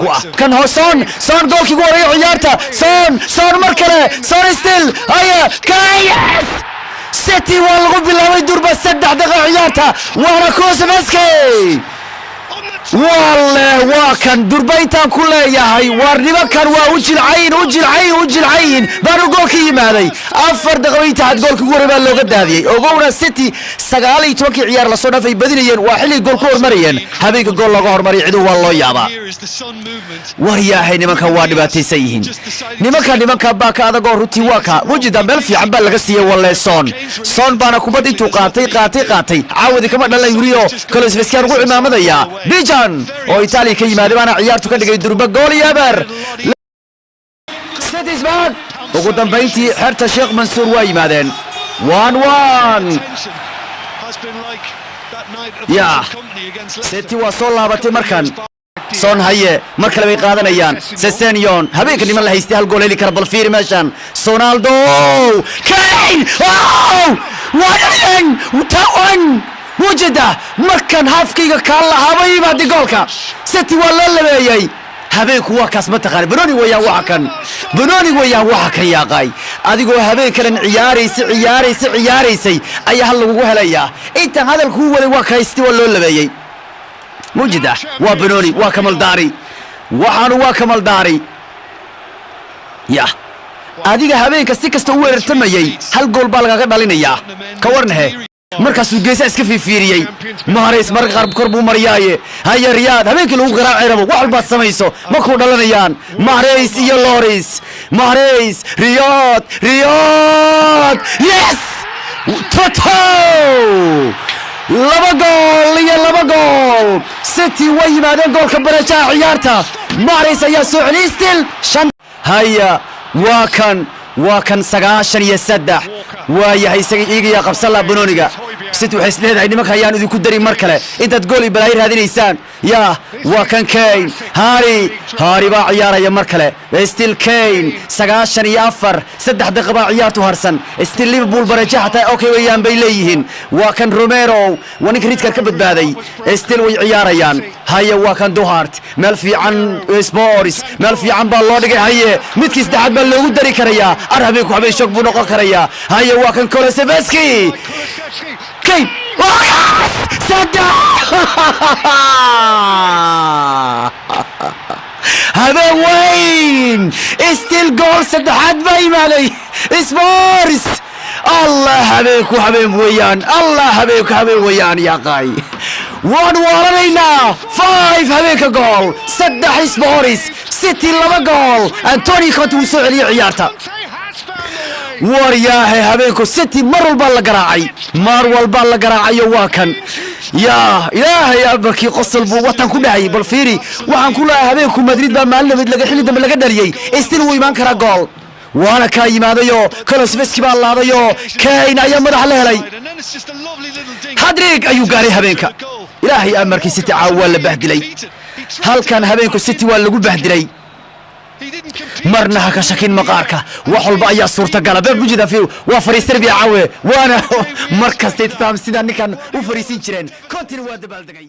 ku ah kan hooson son goolkii ugu horeeyay ciyaarta son markale son still haya kayas City waa lagu bilaabay durba 3 daqiiqo ciyaarta waana Kulusevski والله وكان دربيتان كله ياهي وارنبا كان وجلعين بانو جولكي مالي أفر دقيقة هاد جولك قريبا لو قد هذه وقونا سيتي سقالي توكي عيار لصونا في بدنيين وحلي جول كور مريين هذيك الجول لقهر مري عدو والله يابا وهي حين ما كان وارنباتي سيهين نمكا باكا هذا جول روتي واكا وجد ملفي عم بلغسيه والله صون بانا كوبدي قاتي عاودي كمان لا يوريو كولوسفسكي رجوع امامه يا بيجان oo Italy ka yimaade bana ciyaartu ka dhigay durba gool yabar City's back ugu dambeyntii xerta Sheikh Mansour waa yimaadeen 1-1 ya City waa soo laabatay markan son haye mar kale way qaadanayaan Sessegnon habeenka niman la haystay hal gool heli kara bal fiiri meeshan Ronaldo Kane wadaan وجده مكان هافكيغا كالا هابي بعد جولكا سيتي ولا لبيي هابيك واكاس متقان بنوني ويا وحكا يا قاي اديغو هابيك كان عياريسي اي هل لوغو هليا انت هذا الكو ولي واكايستي ولا لبيي وجده وبنوني وكمل داري وكمل داري يا اديغا هابيك سيكستو ويرتميي هل جول با لغا دالينيا كورنه markaasuu geesa iska fiiriyay Mahrez mar qarb korbu mariyay haya Riyad habeenkii lagu garaacay rabo wax walba samayso ma ku dhalanayaan Mahrez iyo Loris Mahrez Riyad yes toto laba gool City way yimaadeen goolka baraja ciyaarta Mahrez ayaa soo celiyay still haya waa kan 93 waayahay isaga qabsala Benoniga City waxay isleedahay nimanka ayaan idinku dari mar kale intaad gool i balay raadinaysaan ya waa kan Kane Hari baa ciyaaraya mar kale still Kane 94 3 daqiiqo baa ciyaartu harsan still Liverpool baraja xataa okay wayaan bay leeyihiin waa kan Romero waninka ridka ka badbaaday still way ciyaarayaan haya waa kan Duhart meel fiican Spurs meel fiican baa loo dhigay haye midkiis saddexaad baa loogu dari karayaa arhabeeku habeen shog buu noqon karayaa haya waa kan Kulusevski Kane sada هذا وين استيل جول saddexaad bay maalay Spurs الله حبيب ويان يا قاي وارنينا 5 هذيك جول صدح Spurs City 2 جول أنتوني كنت مسؤولي عيارته wariyaahay habeenku City mar walba la garaacay waakan يا ilaahay abarkii qosol buu watan ku dhacay bal fiiri waxaan ku leeyahay habeenku Madrid baa maalin laga xilli dambe laga dhaliyay istil uu iman kara gool وانا ka yimaadayo Kulusevski baa laadayo Kane ayaa madax la helay hadrig ayuu gaaray habeenka ilaahay amarkii City caawal la bahdilay halkan habeenku City waa lagu bahdilay marna ha ka shakin maqaarka wax walba ayaa suurta gal baa bujida fiir waa fariistir bi caawe waana markasta taam sida ninkan u fariisin jireen kontin waa dabaaldegay